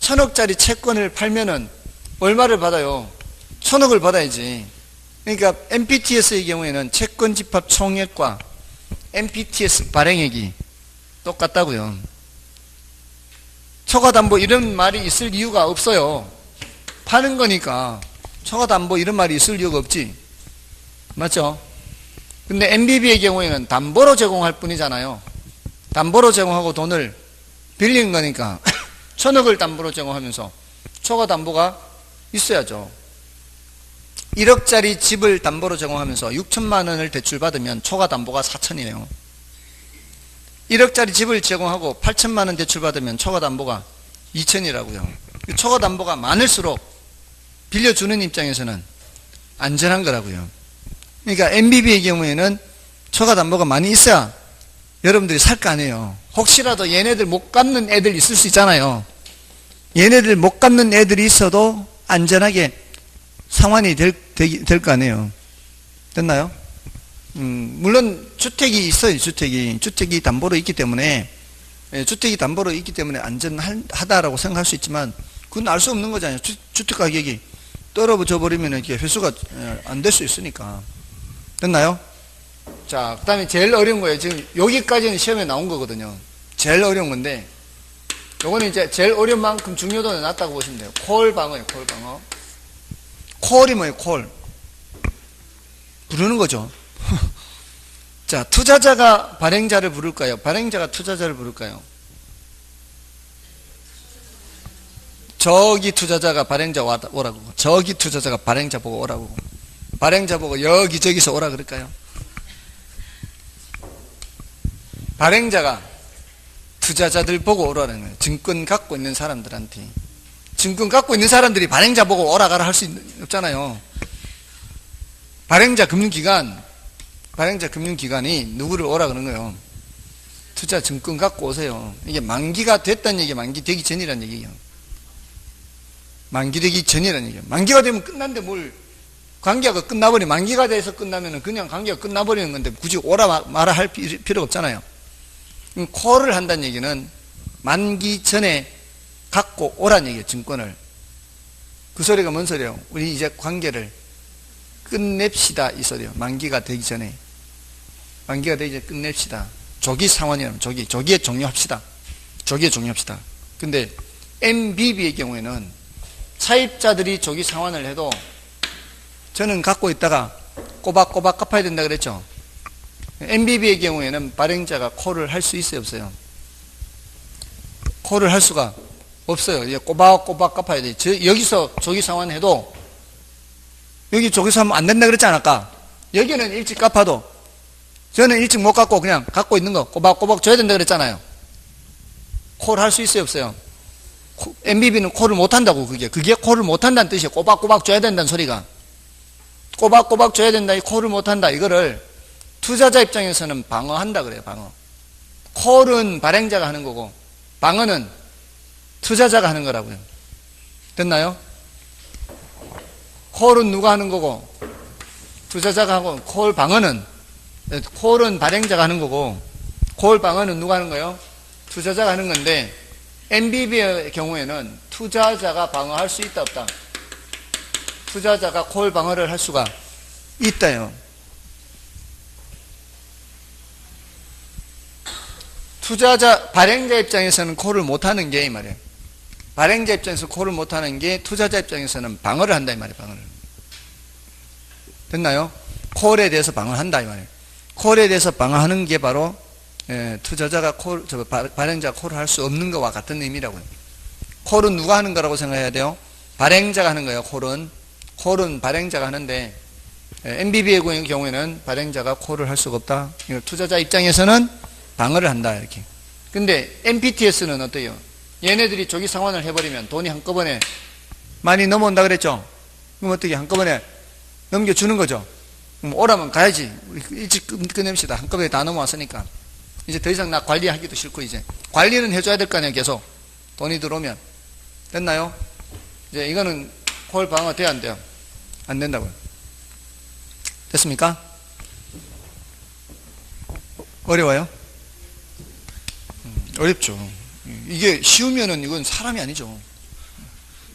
1,000억짜리 채권을 팔면은 얼마를 받아요? 1,000억을 받아야지. 그러니까 MPTS의 경우에는 채권 집합 총액과 MPTS 발행액이 똑같다고요. 초과담보 이런 말이 있을 이유가 없어요. 파는 거니까 초과담보 이런 말이 있을 이유가 없지. 맞죠? 근데 MBB의 경우에는 담보로 제공할 뿐이잖아요. 담보로 제공하고 돈을 빌린 거니까 1,000억을 담보로 제공하면서 초과담보가 있어야죠. 1억짜리 집을 담보로 제공하면서 6천만 원을 대출받으면 초과담보가 4천이에요. 1억짜리 집을 제공하고 8천만 원 대출받으면 초과담보가 2천이라고요. 초과담보가 많을수록 빌려주는 입장에서는 안전한 거라고요. 그러니까 MBB의 경우에는 초과담보가 많이 있어야 여러분들이 살 거 아니에요. 혹시라도 얘네들 못 갚는 애들 있을 수 있잖아요. 얘네들 못 갚는 애들이 있어도 안전하게 상환이 될 거 아니에요. 됐나요? 물론 주택이 있어요. 주택이 담보로 있기 때문에, 주택이 담보로 있기 때문에 안전하다라고 생각할 수 있지만 그건 알 수 없는 거잖아요. 주택 가격이 떨어져 버리면 이렇게 회수가 안 될 수 있으니까. 됐나요? 자, 그 다음에 제일 어려운 거예요. 지금 여기까지는 시험에 나온 거거든요. 제일 어려운 건데, 요거는 이제 제일 어려운 만큼 중요도는 낮다고 보시면 돼요. 콜 방어예요, 콜 방어. 콜이 뭐예요, 콜? 부르는 거죠. 자, 투자자가 발행자를 부를까요? 발행자가 투자자를 부를까요? 저기 투자자가 발행자 오라고, 저기 투자자가 발행자 보고 오라고, 발행자 보고 여기저기서 오라 그럴까요? 발행자가 투자자들 보고 오라는 거예요. 증권 갖고 있는 사람들한테. 증권 갖고 있는 사람들이 발행자 보고 오라 가라 할 수 없잖아요. 발행자 금융기관이 누구를 오라 그러는 거예요? 투자 증권 갖고 오세요. 이게 만기가 됐다는 얘기예요. 만기되기 전이라는 얘기예요. 만기되기 전이라는 얘기예요. 만기가 되면 끝난데 뭘, 관계가 끝나버리면, 만기가 돼서 끝나면 그냥 관계가 끝나버리는 건데 굳이 오라 마라 할 필요가 없잖아요. 콜을 한다는 얘기는 만기 전에 갖고 오라는 얘기예요. 증권을. 그 소리가 뭔 소리예요? 우리 이제 관계를 끝냅시다 이 소리예요. 만기가 되기 전에. 만기가 되기 전에 끝냅시다. 조기 상환이라면 조기에 종료합시다. 조기에 종료합시다. 근데 MBB의 경우에는 차입자들이 조기 상환을 해도 저는 갖고 있다가 꼬박꼬박 갚아야 된다 그랬죠. MBB의 경우에는 발행자가 콜을 할 수 있어요, 없어요? 콜을 할 수가 없어요. 이제 꼬박꼬박 갚아야 돼. 여기서 조기 상환해도 여기 조기 상환 안 된다 그랬지 않을까? 여기는 일찍 갚아도 저는 일찍 못 갚고 그냥 갖고 있는 거 꼬박꼬박 줘야 된다 그랬잖아요. 콜 할 수 있어요, 없어요? MBB는 콜을 못 한다고, 그게 콜을 못 한다는 뜻이에요. 꼬박꼬박 줘야 된다는 소리가. 꼬박꼬박 줘야 된다, 이 콜을 못 한다. 이거를 투자자 입장에서는 방어한다 그래요, 방어. 콜은 발행자가 하는 거고, 방어는 투자자가 하는 거라고요. 됐나요? 콜은 누가 하는 거고, 투자자가 하고, 콜은 발행자가 하는 거고, 콜 방어는 누가 하는 거예요? 투자자가 하는 건데, MBB의 경우에는 투자자가 방어할 수 있다, 없다? 투자자가 콜 방어를 할 수가 있다요. 발행자 입장에서는 콜을 못하는 게 이 말이에요. 발행자 입장에서 콜을 못하는 게 투자자 입장에서는 방어를 한다 이 말이에요. 방어를. 됐나요? 콜에 대해서 방어한다 이 말이에요. 콜에 대해서 방어하는 게 바로 투자자가 발행자가 콜을 할 수 없는 것과 같은 의미라고요. 콜은 누가 하는 거라고 생각해야 돼요? 발행자가 하는 거예요. 콜은 발행자가 하는데 MBB의 경우에는 발행자가 콜을 할 수가 없다. 투자자 입장에서는 방어를 한다 이렇게. 근데 MPTS는 어때요? 얘네들이 조기 상환을 해버리면 돈이 한꺼번에 많이 넘어온다 그랬죠? 그럼 어떻게 한꺼번에 넘겨주는 거죠? 그럼 오라면 가야지. 우리 일찍 끝냅시다. 한꺼번에 다 넘어왔으니까. 이제 더 이상 나 관리하기도 싫고 이제 관리는 해줘야 될 거 아니에요. 계속 돈이 들어오면. 됐나요? 이제 이거는 콜 방어 돼야 안 돼요? 안 된다고요. 됐습니까? 어려워요? 어렵죠. 이게 쉬우면은 이건 사람이 아니죠.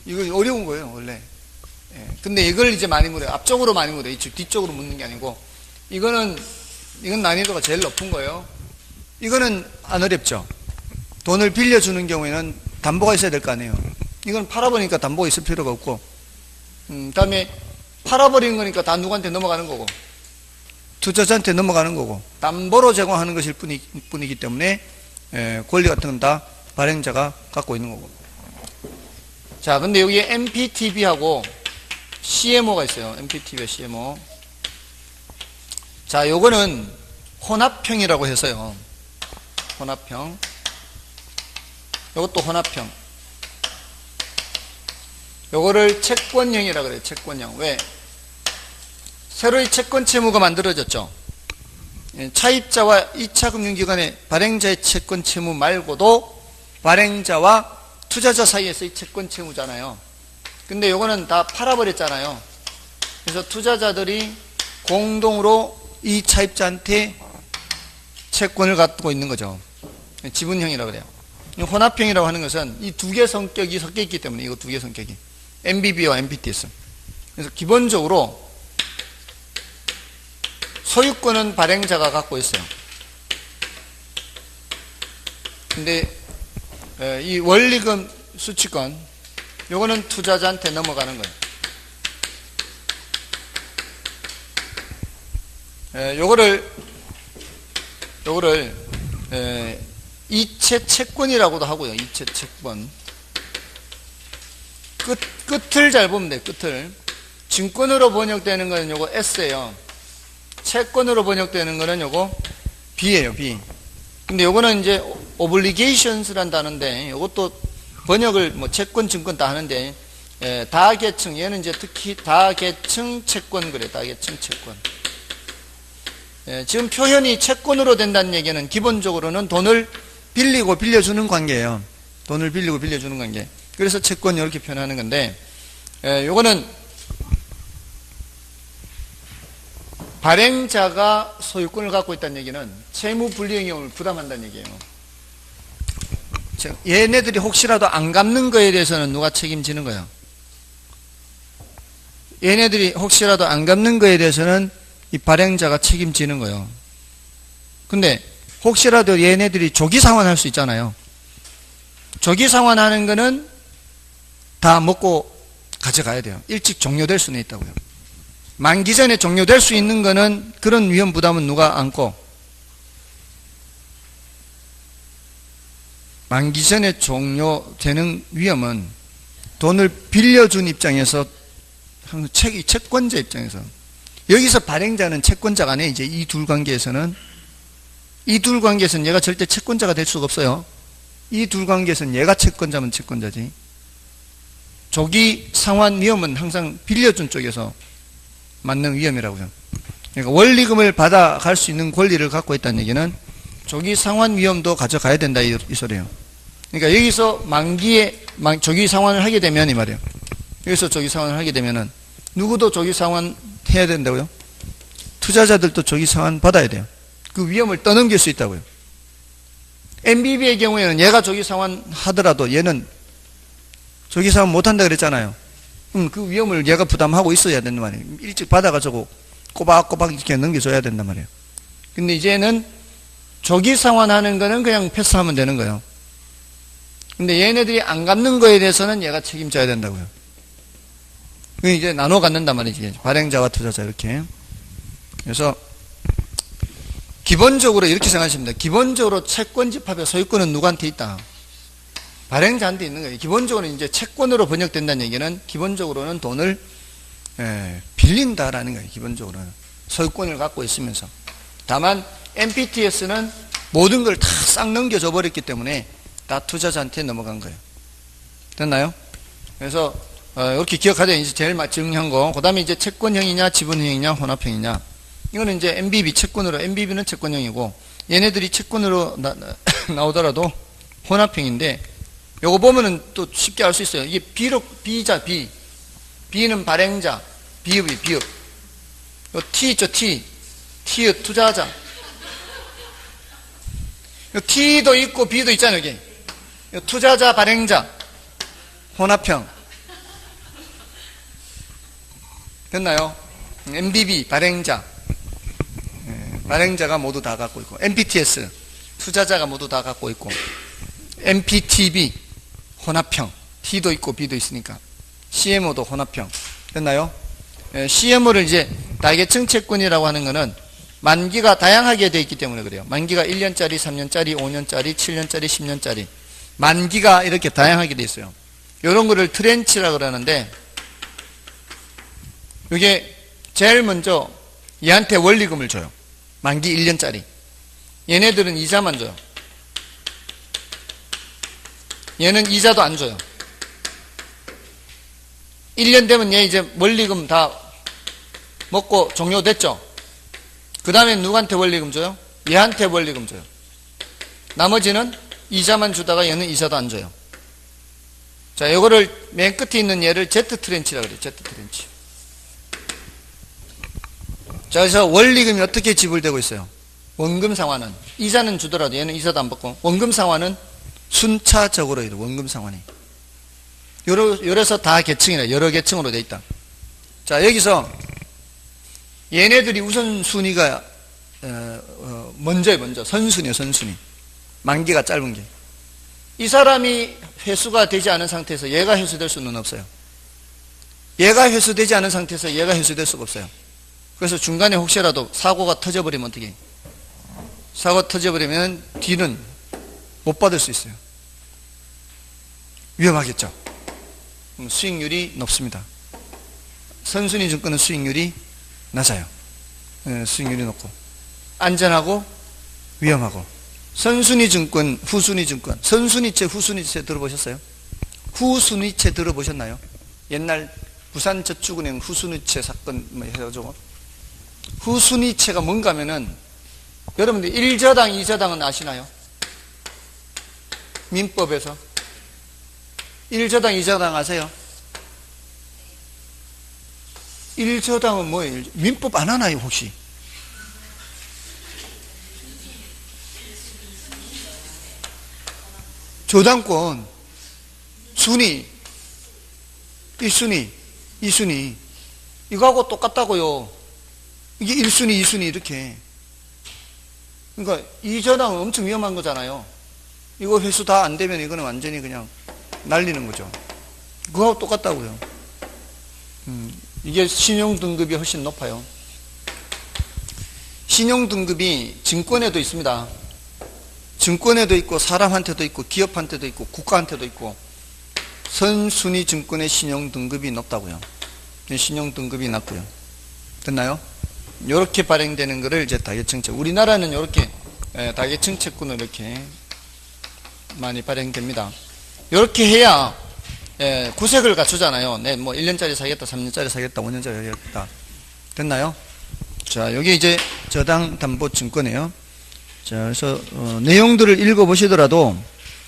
이거 어려운 거예요, 원래. 근데 이걸 이제 많이 물어요. 앞쪽으로 많이 물어요. 뒤쪽으로 묻는 게 아니고. 이건 난이도가 제일 높은 거예요. 이거는 안 어렵죠. 돈을 빌려주는 경우에는 담보가 있어야 될 거 아니에요. 이건 팔아버리니까 담보가 있을 필요가 없고, 다음에 팔아버리는 거니까 다 누구한테 넘어가는 거고, 투자자한테 넘어가는 거고, 담보로 제공하는 것일 뿐이기 때문에 권리 같은 건 다 발행자가 갖고 있는 거고. 자, 근데 여기에 MPTB하고 CMO가 있어요. MPTB와 CMO. 자, 요거는 혼합형이라고 해서요. 혼합형. 요것도 혼합형. 요거를 채권형이라고 그래요. 채권형. 왜? 새로이 채권 채무가 만들어졌죠. 차입자와 2차 금융기관의 발행자의 채권 채무 말고도 발행자와 투자자 사이에서의 채권 채무잖아요. 근데 요거는 다 팔아버렸잖아요. 그래서 투자자들이 공동으로 이 차입자한테 채권을 갖고 있는 거죠. 지분형이라고 그래요. 혼합형이라고 하는 것은 이 두 개 성격이 섞여 있기 때문에, 이거 두 개 성격이. MBB와 MPTS. 그래서 기본적으로 소유권은 발행자가 갖고 있어요. 근데 이 원리금 수취권, 요거는 투자자한테 넘어가는 거예요. 요거를 이체 채권이라고도 하고요. 이체 채권. 끝을 잘 보면 돼. 끝을. 증권으로 번역되는 거는 요거 S예요. 채권으로 번역되는 거는 요거 B예요. B. 근데 요거는 이제 obligations란 단어인데 요것도 번역을 뭐 채권, 증권 다 하는데 다계층, 얘는 이제 특히 다계층 채권 그래. 다계층 채권. 지금 표현이 채권으로 된다는 얘기는 기본적으로는 돈을 빌리고 빌려주는 관계예요. 돈을 빌리고 빌려주는 관계. 그래서 채권 이렇게 표현하는 건데, 요거는 발행자가 소유권을 갖고 있다는 얘기는 채무 불이행 위험을 부담한다는 얘기예요. 얘네들이 혹시라도 안 갚는 거에 대해서는 누가 책임지는 거예요? 얘네들이 혹시라도 안 갚는 거에 대해서는 이 발행자가 책임지는 거예요. 근데 혹시라도 얘네들이 조기 상환할 수 있잖아요. 조기 상환하는 거는 다 먹고 가져가야 돼요. 일찍 종료될 수는 있다고요. 만기 전에 종료될 수 있는 거는 그런 위험 부담은 누가 안고, 만기 전에 종료되는 위험은 돈을 빌려준 입장에서, 채권자 입장에서, 여기서 발행자는 채권자가 아니에요. 이제 이 둘 관계에서는 얘가 절대 채권자가 될 수가 없어요. 이 둘 관계에서는 얘가 채권자면 채권자지. 조기 상환 위험은 항상 빌려준 쪽에서 맞는 위험이라고요. 그러니까 원리금을 받아갈 수 있는 권리를 갖고 있다는 얘기는 조기 상환 위험도 가져가야 된다 이 소리예요. 그러니까 여기서 만기에 조기 상환을 하게 되면 이 말이에요. 여기서 조기 상환을 하게 되면은 누구도 조기 상환 해야 된다고요? 투자자들도 조기 상환 받아야 돼요. 그 위험을 떠넘길 수 있다고요. MBB의 경우에는 얘가 조기 상환 하더라도 얘는 조기 상환 못한다 그랬잖아요. 그 위험을 얘가 부담하고 있어야 된단 말이에요. 일찍 받아가지고 꼬박꼬박 이렇게 넘겨줘야 된단 말이에요. 근데 이제는 조기 상환하는 거는 그냥 패스하면 되는 거예요. 근데 얘네들이 안 갚는 거에 대해서는 얘가 책임져야 된다고요. 이제 나눠 갖는단 말이지. 발행자와 투자자 이렇게. 그래서 기본적으로 이렇게 생각하시면 됩니다. 기본적으로 채권 집합의 소유권은 누구한테 있다? 발행자한테 있는 거예요. 기본적으로 이제 채권으로 번역된다는 얘기는 기본적으로는 돈을 빌린다라는 거예요. 기본적으로는 소유권을 갖고 있으면서. 다만 MPTS는 모든 걸 다 싹 넘겨줘 버렸기 때문에 다 투자자한테 넘어간 거예요. 됐나요? 그래서 이렇게 기억하되 이제 제일 중요한 거. 그다음에 이제 채권형이냐 지분형이냐 혼합형이냐. 이거는 이제 MBB 채권으로, MBB는 채권형이고 얘네들이 채권으로 나오더라도 혼합형인데, 요거 보면은 또 쉽게 알 수 있어요. 이게 B자, B. B는 발행자, B읍이 B읍. 요 T 있죠, T. T의 투자자. 요 T도 있고 B도 있잖아요, 여기. 요 투자자, 발행자. 혼합형. 됐나요? MBB, 발행자. 발행자가 모두 다 갖고 있고, MPTS, 투자자가 모두 다 갖고 있고, MPTB, 혼합형. T도 있고 B도 있으니까. CMO도 혼합형. 됐나요? CMO를 이제 다계층 채권이라고 하는 거는 만기가 다양하게 되어 있기 때문에 그래요. 만기가 1년짜리, 3년짜리, 5년짜리, 7년짜리, 10년짜리. 만기가 이렇게 다양하게 되어 있어요. 이런 거를 트렌치라고 그러는데, 이게 제일 먼저 얘한테 원리금을 줘요. 만기 1년짜리. 얘네들은 이자만 줘요. 얘는 이자도 안 줘요. 1년 되면 얘 이제 원리금 다 먹고 종료됐죠? 그 다음에 누구한테 원리금 줘요? 얘한테 원리금 줘요. 나머지는 이자만 주다가 얘는 이자도 안 줘요. 자, 이거를 맨 끝에 있는 얘를 Z트렌치라고 그래요. Z트렌치. 자, 그래서 원리금이 어떻게 지불되고 있어요? 원금 상환은, 이자는 주더라도 얘는 이자도 안 받고, 원금 상환은 순차적으로 이래, 원금 상환이. 요래서 다 계층이라, 여러 계층으로 돼 있다. 자, 여기서 얘네들이 우선순위가 먼저 선순위요, 선순위. 만기가 짧은 게. 이 사람이 회수가 되지 않은 상태에서 얘가 회수될 수는 없어요. 얘가 회수되지 않은 상태에서 얘가 회수될 수가 없어요. 그래서 중간에 혹시라도 사고가 터져버리면 어떻게 해요? 사고가 터져버리면 뒤는 못 받을 수 있어요. 위험하겠죠. 수익률이 높습니다. 선순위 증권은 수익률이 낮아요. 수익률이 높고 안전하고 위험하고. 선순위 증권, 후순위 증권. 선순위채, 후순위채 들어보셨어요? 후순위채 들어보셨나요? 옛날 부산저축은행 후순위채 사건 뭐 해가지고. 후순위채가 뭔가 하면은 여러분들 1저당, 2저당은 아시나요? 민법에서 1저당, 2저당 아세요? 1저당은 뭐예요? 민법 안 하나요 혹시? 저당권 순위 1순위 2순위 이거하고 똑같다고요. 이게 1순위 2순위 이렇게. 그러니까 2저당은 엄청 위험한 거잖아요. 이거 회수 다 안 되면 이거는 완전히 그냥 날리는 거죠. 그거하고 똑같다고요. 이게 신용등급이 훨씬 높아요. 신용등급이 증권에도 있습니다. 증권에도 있고 사람한테도 있고 기업한테도 있고 국가한테도 있고. 선순위 증권의 신용등급이 높다고요. 신용등급이 낮고요. 됐나요? 이렇게 발행되는 거를 이제 다계청채. 우리나라는 이렇게 다계청채권을 이렇게 많이 발행됩니다. 이렇게 해야 구색을 갖추잖아요. 네, 뭐 1년짜리 사겠다, 3년짜리 사겠다, 5년짜리 사겠다. 됐나요? 자, 여기 이제 저당 담보 증권이에요. 자, 그래서 내용들을 읽어 보시더라도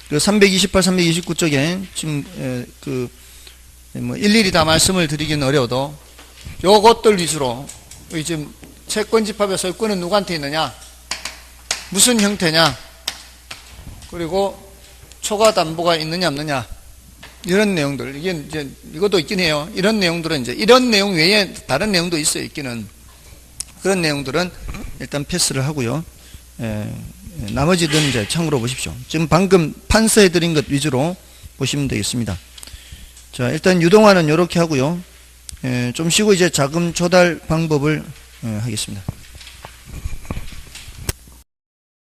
그 328, 329쪽에 지금 뭐 일일이 다 말씀을 드리기는 어려워도 요것들 위주로 지금 채권집합의 소유권은 누구한테 있느냐, 무슨 형태냐, 그리고 초과 담보가 있느냐 없느냐, 이런 내용들. 이게 이제 이것도 있긴 해요. 이런 내용들은 이제 이런 내용 외에 다른 내용도 있어요. 있기는. 그런 내용들은 일단 패스를 하고요. 나머지는 이제 참고로 보십시오. 지금 방금 판서해 드린 것 위주로 보시면 되겠습니다. 자, 일단 유동화는 이렇게 하고요. 좀 쉬고 이제 자금 조달 방법을 하겠습니다.